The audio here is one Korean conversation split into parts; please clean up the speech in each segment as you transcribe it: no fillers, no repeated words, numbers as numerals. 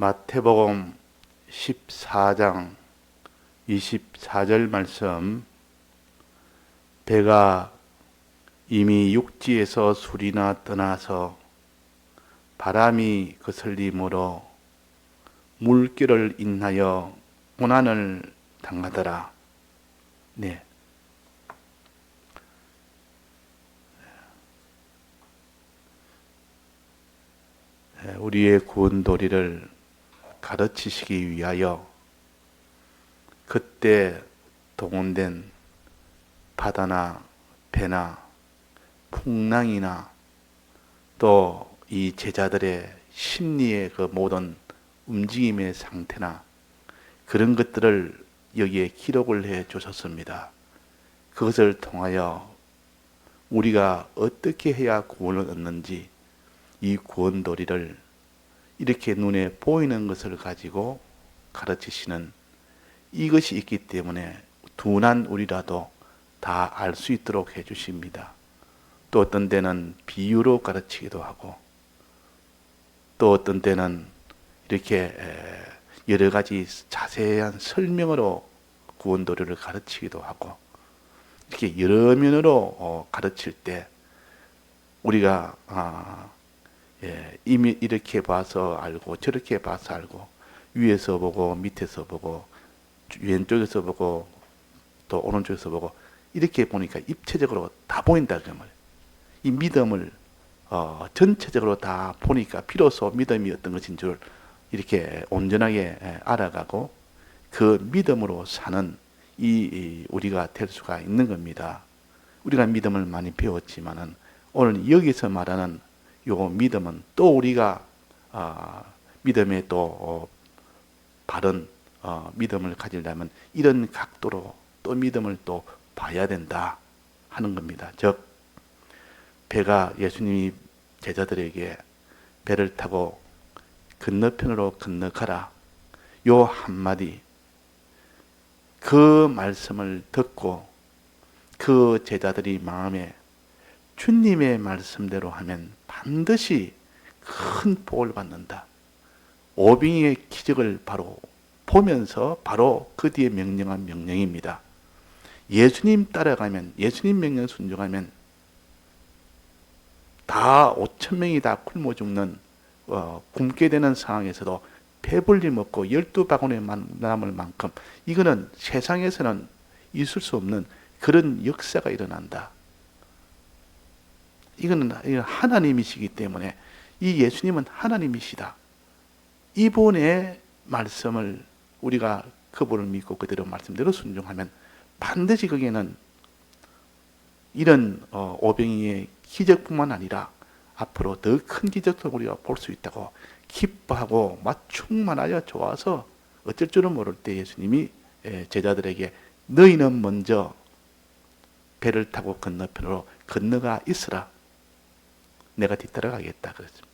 마태복음 14장 24절 말씀, 배가 이미 육지에서 술이나 떠나서 바람이 거슬림으로 물결을 인하여 고난을 당하더라. 네. 우리의 구원 도리를 가르치시기 위하여 그때 동원된 바다나 배나 풍랑이나 또 이 제자들의 심리의 그 모든 움직임의 상태나 그런 것들을 여기에 기록을 해 주셨습니다. 그것을 통하여 우리가 어떻게 해야 구원을 얻는지, 이 구원 도리를 이렇게 눈에 보이는 것을 가지고 가르치시는 이것이 있기 때문에 둔한 우리라도 다 알 수 있도록 해 주십니다. 또 어떤 때는 비유로 가르치기도 하고, 또 어떤 때는 이렇게 여러 가지 자세한 설명으로 구원 도리를 가르치기도 하고, 이렇게 여러 면으로 가르칠 때 우리가 이미 이렇게 봐서 알고 저렇게 봐서 알고, 위에서 보고 밑에서 보고 왼쪽에서 보고 또 오른쪽에서 보고, 이렇게 보니까 입체적으로 다 보인다 그 말. 이 믿음을 전체적으로 다 보니까 비로소 믿음이 어떤 것인 줄 이렇게 온전하게 알아가고, 그 믿음으로 사는 이 우리가 될 수가 있는 겁니다. 우리가 믿음을 많이 배웠지만은 오늘 여기서 말하는 요 믿음은 또 우리가 믿음의 또 바른 믿음을 가지려면 이런 각도로 또 믿음을 또 봐야 된다 하는 겁니다. 즉, 배가 예수님이 제자들에게 배를 타고 건너편으로 건너가라, 요 한마디, 그 말씀을 듣고 그 제자들이 마음에 주님의 말씀대로 하면 반드시 큰 복을 받는다. 오병이의 기적을 바로 보면서 바로 그 뒤에 명령한 명령입니다. 예수님 따라가면, 예수님 명령 순종하면 다 5,000명이 다 굶어 죽는 굶게 되는 상황에서도 배불리 먹고 12바구니에 남을 만큼, 이거는 세상에서는 있을 수 없는 그런 역사가 일어난다. 이거는 하나님이시기 때문에, 이 예수님은 하나님이시다. 이분의 말씀을 우리가 그분을 믿고 그대로 말씀대로 순종하면 반드시 거기에는 이런 오병이의 기적뿐만 아니라 앞으로 더 큰 기적도 우리가 볼 수 있다고 기뻐하고 충만하여 좋아서 어쩔 줄은 모를 때 예수님이 제자들에게 너희는 먼저 배를 타고 건너편으로 건너가 있으라, 내가 뒤따라가겠다 그랬습니다.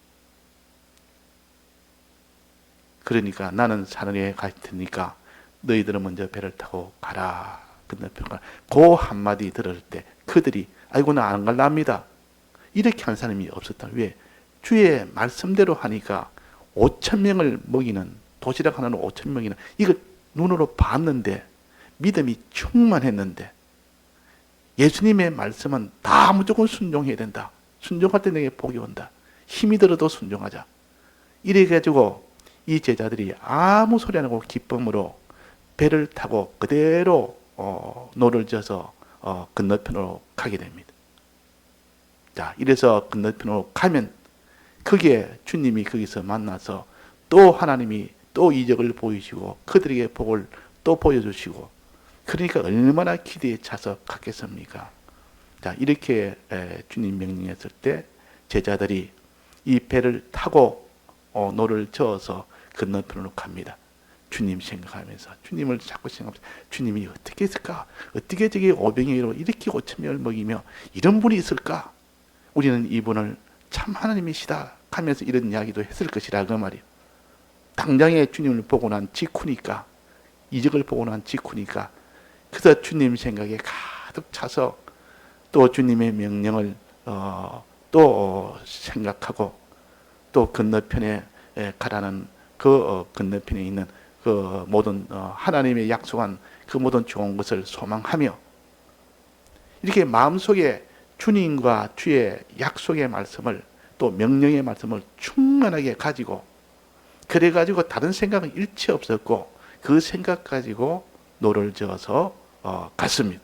그러니까 나는 산에 갈 테니까 너희들은 먼저 배를 타고 가라, 건너편 가라. 그 한마디 들을 때 그들이 아이고 나 안 갈랍니다, 이렇게 한 사람이 없었다. 왜? 주의 말씀대로 하니까 5,000명을 먹이는, 도시락 하나로 5,000명이나 이걸 눈으로 봤는데, 믿음이 충만했는데, 예수님의 말씀은 다 무조건 순종해야 된다. 순종할 때 내게 복이 온다. 힘이 들어도 순종하자. 이래가지고 이 제자들이 아무 소리 안 하고 기쁨으로 배를 타고 그대로 노를 져서 건너편으로 가게 됩니다. 자, 이래서 건너편으로 가면 거기에 주님이 거기서 만나서 또 하나님이 또 이적을 보이시고 그들에게 복을 또 보여주시고, 그러니까 얼마나 기대에 차서 갔겠습니까? 자, 이렇게 주님 명령했을 때 제자들이 이 배를 타고 노를 저어서 건너편으로 갑니다. 주님 생각하면서, 주님을 자꾸 생각하면서, 주님이 어떻게 했을까? 어떻게 저기 오병이로 이렇게 5,000명을 먹이며 이런 분이 있을까? 우리는 이분을 참 하나님이시다 하면서 이런 이야기도 했을 것이라 그 말이에요. 당장에 주님을 보고 난 직후니까, 이적을 보고 난 직후니까, 그래서 주님 생각에 가득 차서 또 주님의 명령을 또 생각하고 또 건너편에 가라는 그 건너편에 있는 그 모든 하나님의 약속한 그 모든 좋은 것을 소망하며 이렇게 마음속에 주님과 주의 약속의 말씀을 또 명령의 말씀을 충만하게 가지고 그래가지고 다른 생각은 일체 없었고 그 생각 가지고 노를 저어서 갔습니다.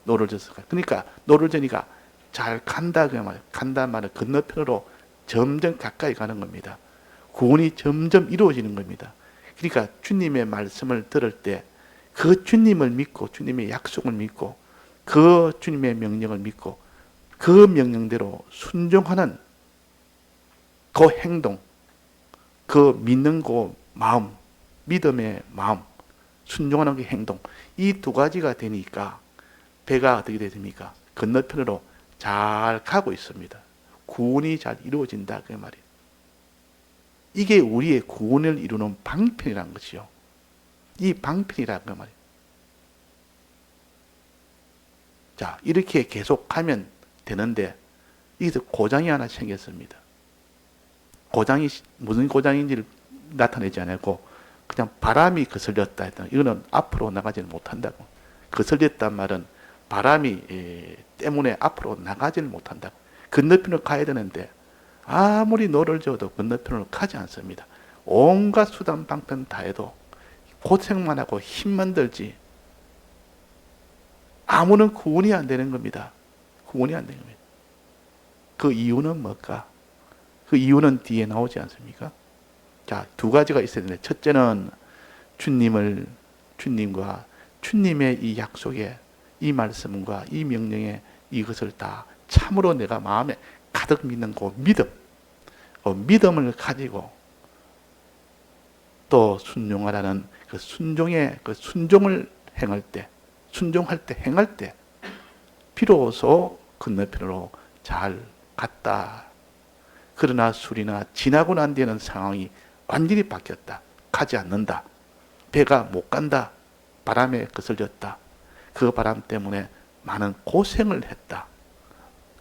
노를 저어서 그러니까 노를 저니까 잘 간다 그 말, 간다 말은 건너편으로 점점 가까이 가는 겁니다. 구원이 점점 이루어지는 겁니다. 그러니까 주님의 말씀을 들을 때 그 주님을 믿고 주님의 약속을 믿고 그 주님의 명령을 믿고 그 명령대로 순종하는 그 행동, 그 믿는 그 마음, 믿음의 마음, 순종하는 그 행동, 이 두 가지가 되니까 배가 어떻게 되십니까? 건너편으로 잘 가고 있습니다. 구원이 잘 이루어진다 그 말이에요. 이게 우리의 구원을 이루는 방편이라는 것이요. 이 방편이라 그 말이에요. 자, 이렇게 계속 가면 되는데 여기서 고장이 하나 생겼습니다. 고장이 무슨 고장인지를 나타내지 않고 그냥 바람이 거슬렸다 했다. 이거는 앞으로 나가지를 못한다고. 거슬렸단 말은 바람이 때문에 앞으로 나가지를 못한다고. 건너편으로 가야 되는데 아무리 노를 저어도 건너편으로 가지 않습니다. 온갖 수단 방편 다 해도 고생만 하고 힘만 들지 아무런 구원이 안 되는 겁니다. 구원이 안 되는 겁니다. 그 이유는 뭘까? 그 이유는 뒤에 나오지 않습니까? 자, 두 가지가 있어야 되는데 첫째는 주님과 주님의 이 약속에 이 말씀과 이 명령에 이것을 다 참으로 내가 마음에 가득 믿는 그 믿음, 믿음을 가지고 또 순종하라는 그 순종의 그 순종을 행할 때, 행할 때 비로소 건너편으로 잘 갔다. 그러나 술이나 지나고 난 뒤에는 상황이 완전히 바뀌었다. 가지 않는다. 배가 못 간다. 바람에 거슬렸다. 그 바람 때문에 많은 고생을 했다.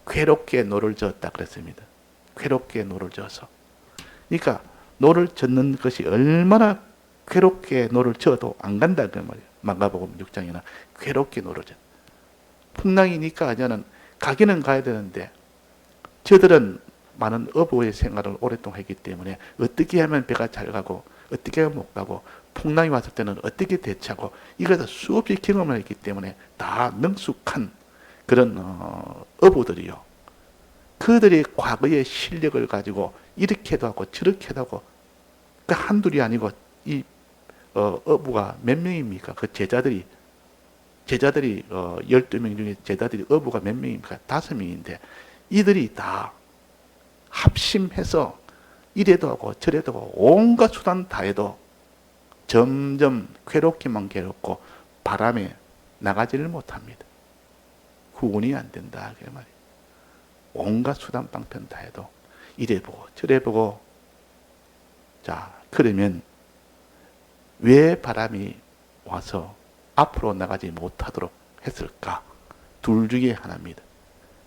괴롭게 노를 저었다 그랬습니다. 괴롭게 노를 저어서. 그러니까 노를 젓는 것이 얼마나 괴롭게 노를 저어도 안 간다 그 말이에요. 마가복음 6장이나 괴롭게 노를 저. 풍랑이니까 저는 가기는 가야 되는데 저들은 많은 어부의 생활을 오랫동안 했기 때문에 어떻게 하면 배가 잘 가고 어떻게 하면 못 가고 풍랑이 왔을 때는 어떻게 대처하고 이것을 수없이 경험을 했기 때문에 다 능숙한 그런 어부들이요. 그들이 과거의 실력을 가지고 이렇게도 하고 저렇게도 하고 그 한둘이 아니고 이 어부가 몇 명입니까? 그 제자들이 12명 중에 제자들이 어부가 몇 명입니까? 5명인데 이들이 다 합심해서 이래도 하고 저래도 하고 온갖 수단 다 해도 점점 괴롭기만 괴롭고 바람에 나가지를 못합니다. 구원이 안 된다 그 말이에요. 온갖 수단 방편 다 해도 이래 보고 저래 보고 자 그러면 왜 바람이 와서 앞으로 나가지 못하도록 했을까? 둘 중에 하나입니다.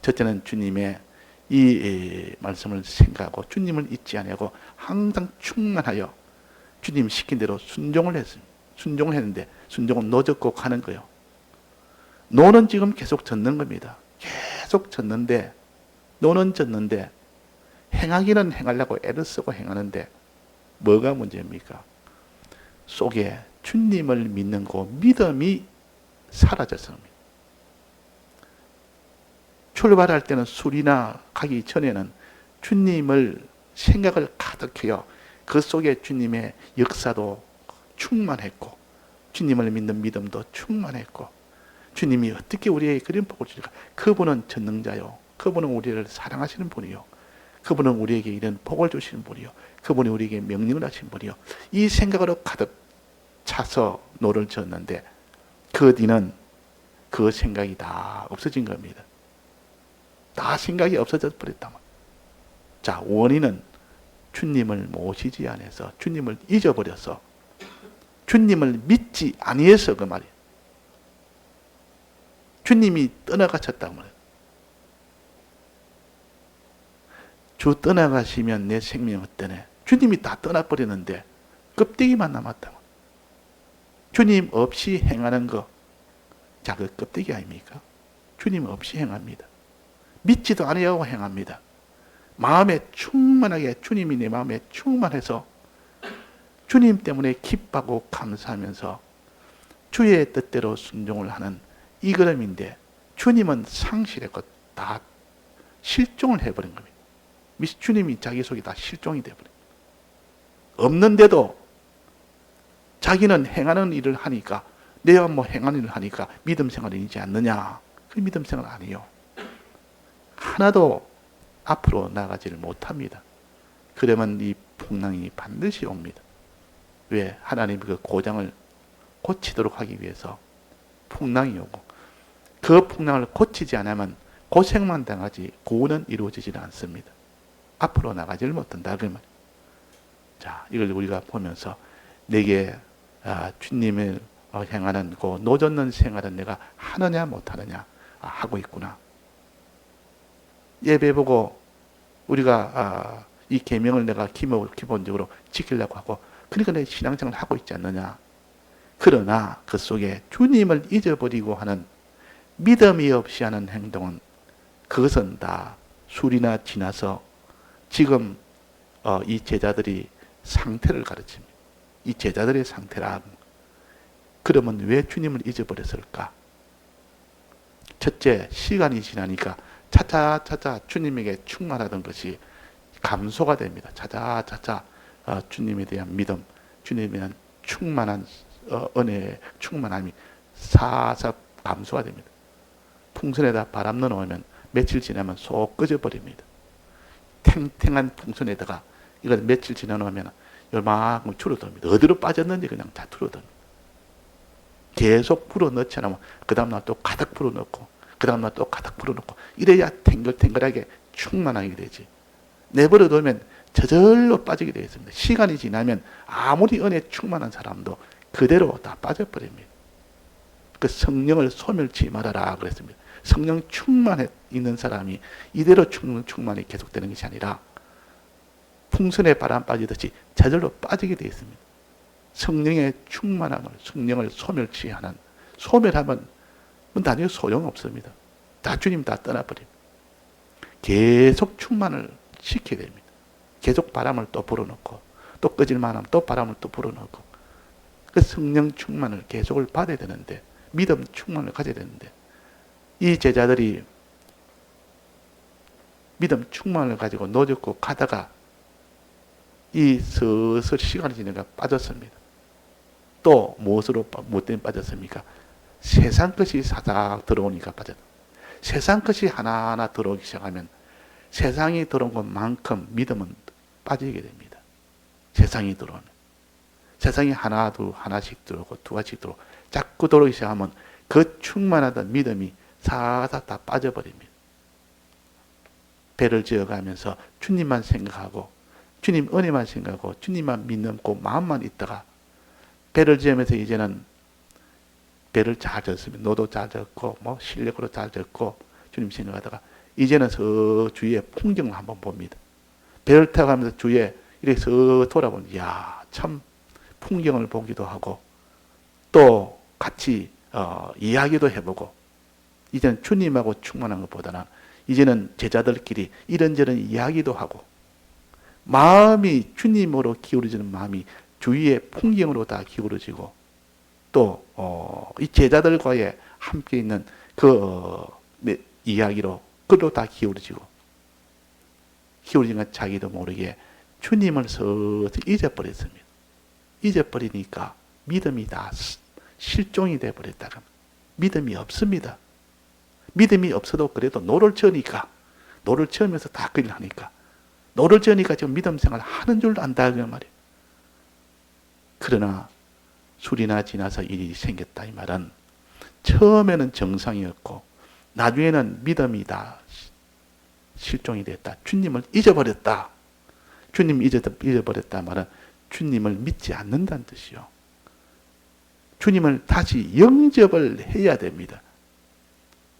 첫째는 주님의 이 말씀을 생각하고 주님을 잊지 아니하고 항상 충만하여 주님 시킨 대로 순종을 했습니다. 순종을 했는데 순종은 노젓고 가는 거예요. 노는 지금 계속 젓는 겁니다. 계속 젓는데 노는 젓는데 행하기는 행하려고 애를 쓰고 행하는데 뭐가 문제입니까? 속에 주님을 믿는 그 믿음이 사라졌습니다. 출발할 때는 술이나 가기 전에는 주님을 생각을 가득해요. 그 속에 주님의 역사도 충만했고 주님을 믿는 믿음도 충만했고 주님이 어떻게 우리에게 그런 복을 주실까? 그분은 전능자요. 그분은 우리를 사랑하시는 분이요. 그분은 우리에게 이런 복을 주시는 분이요. 그분이 우리에게 명령을 하신 분이요. 이 생각으로 가득 차서 노를 젓는데 그 뒤는 그 생각이 다 없어진 겁니다. 다 생각이 없어져 버렸다. 자, 원인은 주님을 모시지 않아서 주님을 잊어버려서 주님을 믿지 아니해서 그 말이에요. 주님이 떠나가셨다고 말해요. 주 떠나가시면 내 생명 어떠네? 주님이 다 떠나버렸는데 껍데기만 남았다고. 주님 없이 행하는 거, 자, 그 껍데기 아닙니까? 주님 없이 행합니다. 믿지도 않으려고 행합니다. 마음에 충만하게, 주님이 내 마음에 충만해서 주님 때문에 기뻐하고 감사하면서 주의 뜻대로 순종을 하는 이 걸음인데, 주님은 상실했고 다 실종을 해버린 겁니다. 주님이 자기 속에 다 실종이 되어버린 겁니다. 없는데도 자기는 행하는 일을 하니까, 내가 뭐 행하는 일을 하니까 믿음 생활이지 않느냐? 그 믿음 생활 아니에요. 하나도 앞으로 나가지를 못합니다. 그러면 이 풍랑이 반드시 옵니다. 왜? 하나님 그 고장을 고치도록 하기 위해서 풍랑이 오고, 그 풍랑을 고치지 않으면 고생만 당하지 구원은 이루어지지 않습니다. 앞으로 나가지를 못한다 그 말. 자, 이걸 우리가 보면서 내게 주님을 행하는 그 노젓는 생활은 내가 하느냐 못하느냐 하고 있구나. 예배 보고 우리가 이 계명을 내가 기본적으로 지키려고 하고, 그러니까 내 신앙생활을 하고 있지 않느냐. 그러나 그 속에 주님을 잊어버리고 하는 믿음이 없이 하는 행동은, 그것은 다 술이나 지나서 지금 이 제자들이 상태를 가르칩니다. 이 제자들의 상태라. 그러면 왜 주님을 잊어버렸을까? 첫째, 시간이 지나니까 차차차차 주님에게 충만하던 것이 감소가 됩니다. 차차차차 주님에 대한 믿음, 주님에 대한 충만한 은혜의 충만함이 사사 감소가 됩니다. 풍선에다 바람 넣어놓으면 며칠 지나면 쏙 꺼져버립니다. 탱탱한 풍선에다가 이걸 며칠 지나놓으면 요만큼 줄어듭니다. 어디로 빠졌는지 그냥 다 줄어듭니다. 계속 불어넣지 않으면 그 다음날 또 가득 불어넣고, 그 다음날 또 가득 불어넣고, 이래야 탱글탱글하게 충만하게 되지. 내버려두면 저절로 빠지게 되어 있습니다. 시간이 지나면 아무리 은혜 충만한 사람도 그대로 다 빠져버립니다. 그 성령을 소멸치 말아라 그랬습니다. 성령 충만해 있는 사람이 이대로 충만이 계속되는 것이 아니라 풍선에 바람 빠지듯이 저절로 빠지게 되어 있습니다. 성령의 충만함을, 성령을 소멸치하는, 소멸하면 나중에 소용없습니다. 다 주님 다 떠나버립니다. 계속 충만을 시켜야 됩니다. 계속 바람을 또 불어넣고, 또 꺼질만 하면 또 바람을 또 불어넣고, 그 성령 충만을 계속을 받아야 되는데, 믿음 충만을 가져야 되는데, 이 제자들이 믿음 충만을 가지고 노젓고 가다가 이 슬슬 시간이 지나가 빠졌습니다. 또 무엇으로 뭐 때문에 빠졌습니까? 세상 것이 사삭 들어오니까 빠졌다. 세상 것이 하나하나 들어오기 시작하면 세상이 들어온 것만큼 믿음은 빠지게 됩니다. 세상이 들어오면. 세상이 하나, 둘, 하나씩 들어오고 두 가지씩 들어오고 자꾸 들어오기 시작하면 그 충만하던 믿음이 사사 다 빠져버립니다. 배를 지어가면서 주님만 생각하고 주님 은혜만 생각하고 주님만 믿는 그 마음만 있다가 배를 지으면서 이제는 배를 잘 졌습니다. 노도 잘 졌고 뭐 실력으로 잘 졌고 주님 생각하다가 이제는 저 주위의 풍경을 한번 봅니다. 배를 타고 가면서 주위에 이렇게 서 돌아보면 이야 참 풍경을 보기도 하고 또 같이 이야기도 해보고 이제는 주님하고 충만한 것보다는 이제는 제자들끼리 이런저런 이야기도 하고 마음이 주님으로 기울어지는 마음이 주위의 풍경으로 다 기울어지고 또 이 제자들과의 함께 있는 그 이야기로 그로 다 기울어지고 기울어지는 자기도 모르게 주님을 서서히 잊어버렸습니다. 잊어버리니까 믿음이 다 실종이 되어버렸다가 믿음이 없습니다. 믿음이 없어도 그래도 노를 저으니까 노를 저으면서 다 그 일을 하니까 노를 저으니까 지금 믿음 생활 하는 줄 안다 그 말이에요. 그러나 술이나 지나서 일이 생겼다 이 말은 처음에는 정상이었고 나중에는 믿음이 다 실종이 됐다. 주님을 잊어버렸다. 주님 잊어버렸다 말은 주님을 믿지 않는다는 뜻이요. 주님을 다시 영접을 해야 됩니다.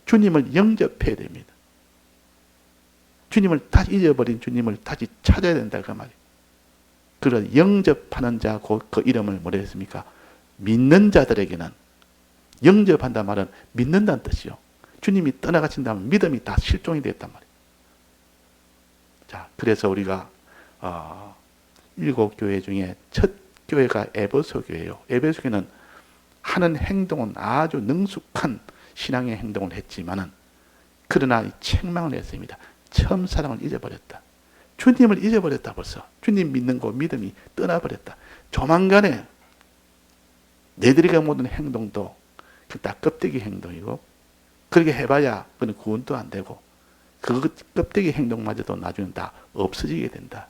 주님을 영접해야 됩니다. 주님을 다시 잊어버린 주님을 다시 찾아야 된다 그 말이에요. 그런 영접하는 자, 그 이름을 뭐라 했습니까? 믿는 자들에게는, 영접한다는 말은 믿는다는 뜻이요. 주님이 떠나가신다면 믿음이 다 실종이 됐단 말이에요. 자, 그래서 우리가 일곱 교회 중에 첫 교회가 에베소 교회예요. 에베소 교회는 하는 행동은 아주 능숙한 신앙의 행동을 했지만은, 그러나 책망을 했습니다. 처음 사랑을 잊어버렸다. 주님을 잊어버렸다. 벌써 주님 믿는 거 믿음이 떠나버렸다. 조만간에 너희들에게 모든 행동도 다 껍데기 행동이고, 그렇게 해봐야 그건 구원도 안 되고, 그 껍데기 행동마저도 나중에 다 없어지게 된다.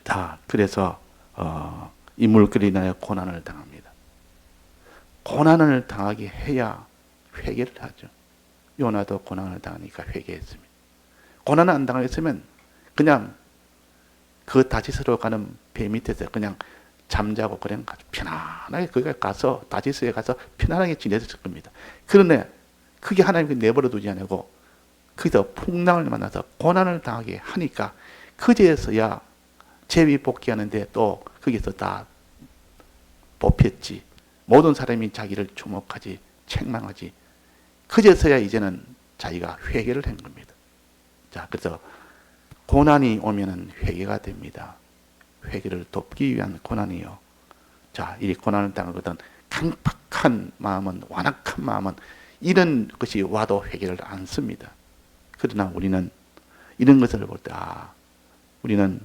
다 그래서 이 물결이 인하여 고난을 당합니다. 고난을 당하게 해야 회개를 하죠. 요나도 고난을 당하니까 회개했습니다. 고난을 안 당했으면 그냥 그 다시스로 가는 배 밑에서 그냥 잠자고 그냥 편안하게 거기 가서 다시스에 가서 편안하게 지냈을 겁니다. 그런데 그게 하나님께 내버려 두지 않고 거기서 풍랑을 만나서 고난을 당하게 하니까 그제서야 제비 복귀하는데 또 거기서 다 뽑혔지. 모든 사람이 자기를 주목하지, 책망하지. 그제서야 이제는 자기가 회개를 한 겁니다. 자, 그래서 고난이 오면은 회개가 됩니다. 회개를 돕기 위한 고난이요. 자, 이 고난을 당하거든 강팍한 마음은, 완악한 마음은 이런 것이 와도 회개를 안 씁니다. 그러나 우리는 이런 것을 볼 때, 우리는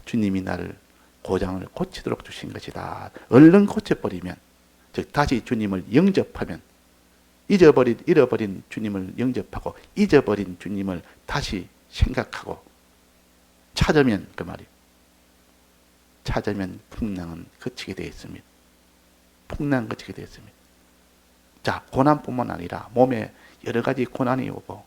주님이 나를 고장을 고치도록 주신 것이다. 얼른 고쳐버리면, 즉 다시 주님을 영접하면, 잃어버린 주님을 영접하고 잊어버린 주님을 다시 생각하고 찾으면, 그 말이에요. 찾으면 풍랑은 그치게 되어 있습니다. 풍랑 그치게 되어 있습니다. 자, 고난뿐만 아니라 몸에 여러 가지 고난이 오고,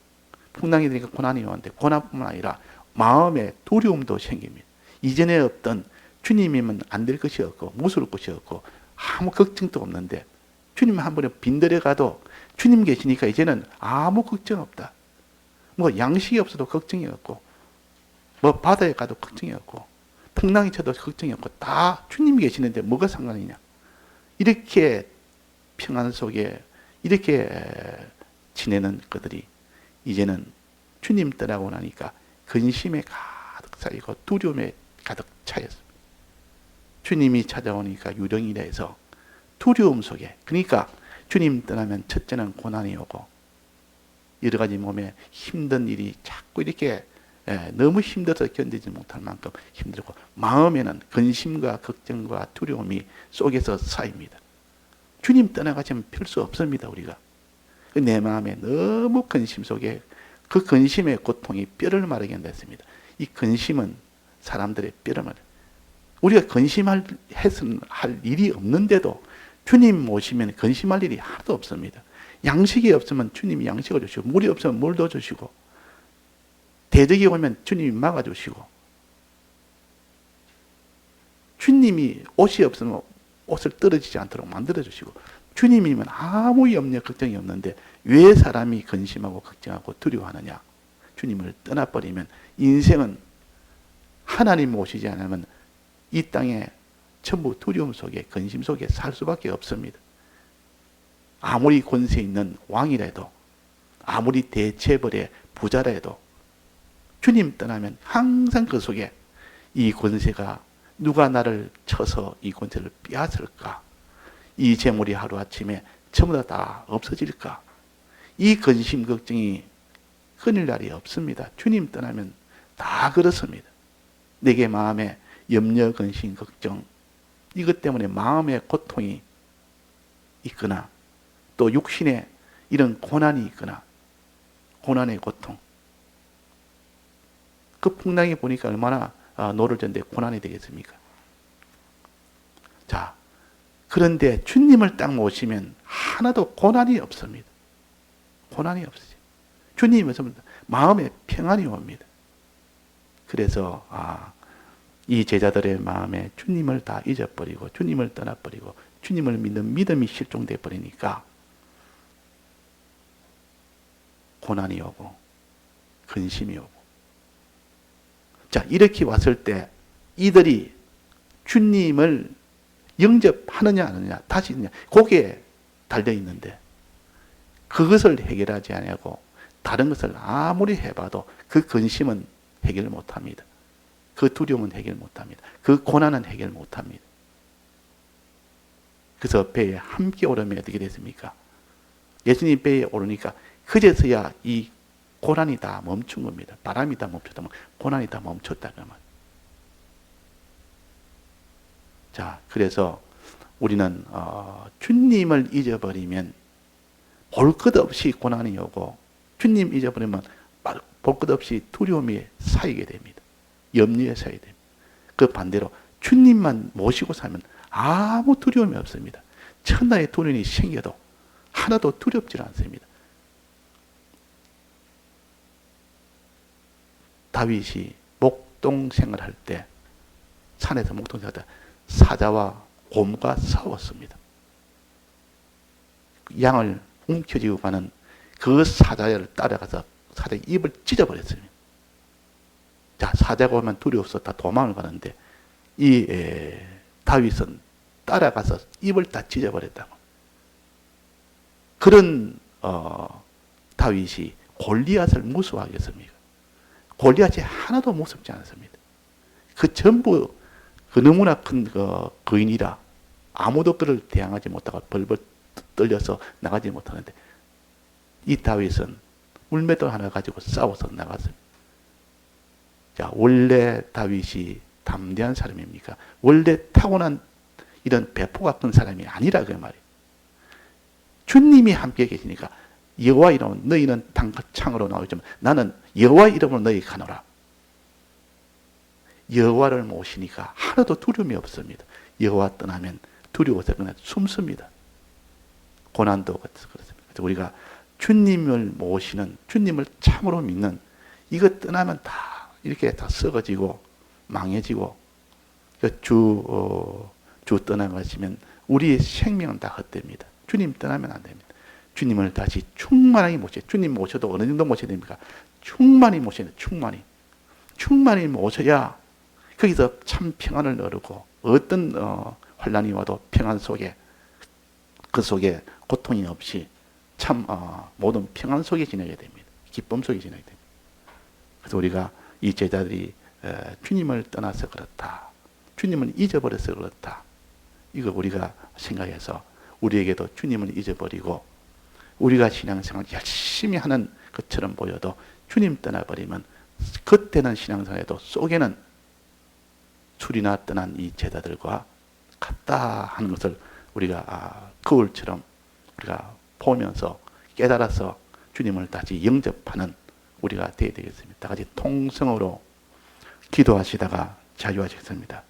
풍랑이 되니까 고난이 오는데, 고난뿐만 아니라 마음에 두려움도 생깁니다. 이전에 없던, 주님이면 안 될 것이 없고 무서울 것이 없고 아무 걱정도 없는데, 주님 한 번에 빈들에 가도 주님 계시니까 이제는 아무 걱정 없다. 뭐 양식이 없어도 걱정이 없고, 뭐 바다에 가도 걱정이 없고, 풍랑이 쳐도 걱정이 없고, 다 주님이 계시는데 뭐가 상관이냐. 이렇게 평안 속에 이렇게 지내는 것들이 이제는 주님 떠나고 나니까 근심에 가득 쌓이고 두려움에 가득 차였습니다. 주님이 찾아오니까 유령이라 해서 두려움 속에, 그러니까 주님 떠나면 첫째는 고난이 오고, 여러 가지 몸에 힘든 일이 자꾸 이렇게 너무 힘들어서 견디지 못할 만큼 힘들고, 마음에는 근심과 걱정과 두려움이 속에서 쌓입니다. 주님 떠나가시면 별 수 없습니다. 우리가 내 마음에 너무 근심 속에, 그 근심의 고통이 뼈를 마르게 했습니다. 이 근심은 사람들의 뼈를 마르게, 우리가 근심할 일이 없는데도 주님 모시면 근심할 일이 하나도 없습니다. 양식이 없으면 주님이 양식을 주시고, 물이 없으면 물도 주시고, 대적이 오면 주님이 막아주시고, 주님이 옷이 없으면 옷을 떨어지지 않도록 만들어주시고, 주님이면 아무 염려 걱정이 없는데 왜 사람이 근심하고 걱정하고 두려워하느냐. 주님을 떠나버리면 인생은, 하나님 오시지 않으면 이 땅에 전부 두려움 속에 근심 속에 살 수밖에 없습니다. 아무리 권세 있는 왕이라도, 아무리 대체벌의 부자라도 주님 떠나면 항상 그 속에 이 권세가, 누가 나를 쳐서 이 권세를 빼앗을까, 이 재물이 하루아침에 전부 다 없어질까, 이 근심 걱정이 끊을 날이 없습니다. 주님 떠나면 다 그렇습니다. 내게 마음에 염려, 근심, 걱정, 이것 때문에 마음의 고통이 있거나, 또 육신에 이런 고난이 있거나, 고난의 고통, 그 풍랑이 보니까 얼마나 노를 졌는데 고난이 되겠습니까? 자, 그런데 주님을 딱 모시면 하나도 고난이 없습니다. 고난이 없어요. 주님이 없으면 마음에 평안이 옵니다. 그래서 이 제자들의 마음에 주님을 다 잊어버리고, 주님을 떠나버리고, 주님을 믿는 믿음이 실종돼 버리니까 고난이 오고 근심이 오고. 자, 이렇게 왔을 때 이들이 주님을 영접하느냐 안 하느냐 다시 그냥 거기에 달려 있는데 그것을 해결하지 않냐고 다른 것을 아무리 해봐도 그 근심은 해결 못합니다. 그 두려움은 해결 못합니다. 그 고난은 해결 못합니다. 그래서 배에 함께 오르면 어떻게 됐습니까? 예수님 배에 오르니까 그제서야 이 고난이 다 멈춘 겁니다. 바람이 다 멈췄다면 고난이 다 멈췄다 그 말. 자, 그래서 우리는 주님을 잊어버리면 볼 것 없이 고난이 오고 주님 잊어버리면 볼 것 없이 두려움이 쌓이게 됩니다. 염려에 쌓이게 됩니다. 그 반대로 주님만 모시고 살면 아무 두려움이 없습니다. 천하의 두려움이 생겨도 하나도 두렵지 않습니다. 다윗이 목동 생활할 때 산에서 목동 생활할 때 사자와 곰과 싸웠습니다. 양을 움켜쥐고 가는 그 사자를 따라가서 사자의 입을 찢어버렸습니다. 자, 사자가 오면 두려워서 다 도망을 가는데 이 다윗은 따라가서 입을 다 찢어버렸다고. 그런 다윗이 골리앗을 무서워하겠습니까? 골리앗이 하나도 무섭지 않습니다. 그 전부 그 너무나 큰 거인이라 아무도 그를 대항하지 못하고 벌벌 떨려서 나가지 못하는데 이 다윗은 울매돌 하나 가지고 싸워서 나갔습니다. 자, 원래 다윗이 담대한 사람입니까? 원래 타고난 이런 배포가 큰 사람이 아니라 그 말이에요. 주님이 함께 계시니까 여호와 이름으로 너희는 창으로 나오지만 나는 여호와 이름으로 너희 가노라. 여호와를 모시니까 하나도 두려움이 없습니다. 여호와 떠나면 두려워서 그냥 숨습니다. 고난도 그렇습니다. 그래서 우리가 주님을 모시는, 주님을 참으로 믿는, 이거 떠나면 다 이렇게 다 썩어지고 망해지고 주 떠나가시면 우리의 생명은 다 헛됩니다. 주님 떠나면 안 됩니다. 주님을 다시 충만하게 모셔야, 주님 모셔도 어느 정도 모셔야 됩니까? 충만히 모셔야 돼요. 충만히 모셔야 거기서 참 평안을 얻고 어떤 환난이 와도 평안 속에 그 속에 고통이 없이 참 모든 평안 속에 지내게 됩니다. 기쁨 속에 지내게 됩니다. 그래서 우리가 이 제자들이 주님을 떠나서 그렇다. 주님을 잊어버려서 그렇다. 이거 우리가 생각해서 우리에게도 주님을 잊어버리고 우리가 신앙생활 열심히 하는 것처럼 보여도 주님 떠나버리면 그때는 신앙생활에도 속에는 술이나 떠난 이 제자들과 같다 하는 것을 우리가 거울처럼 우리가 보면서 깨달아서 주님을 다시 영접하는 우리가 되어야 되겠습니다. 다 같이 통성으로 기도하시다가 자유하시겠습니다.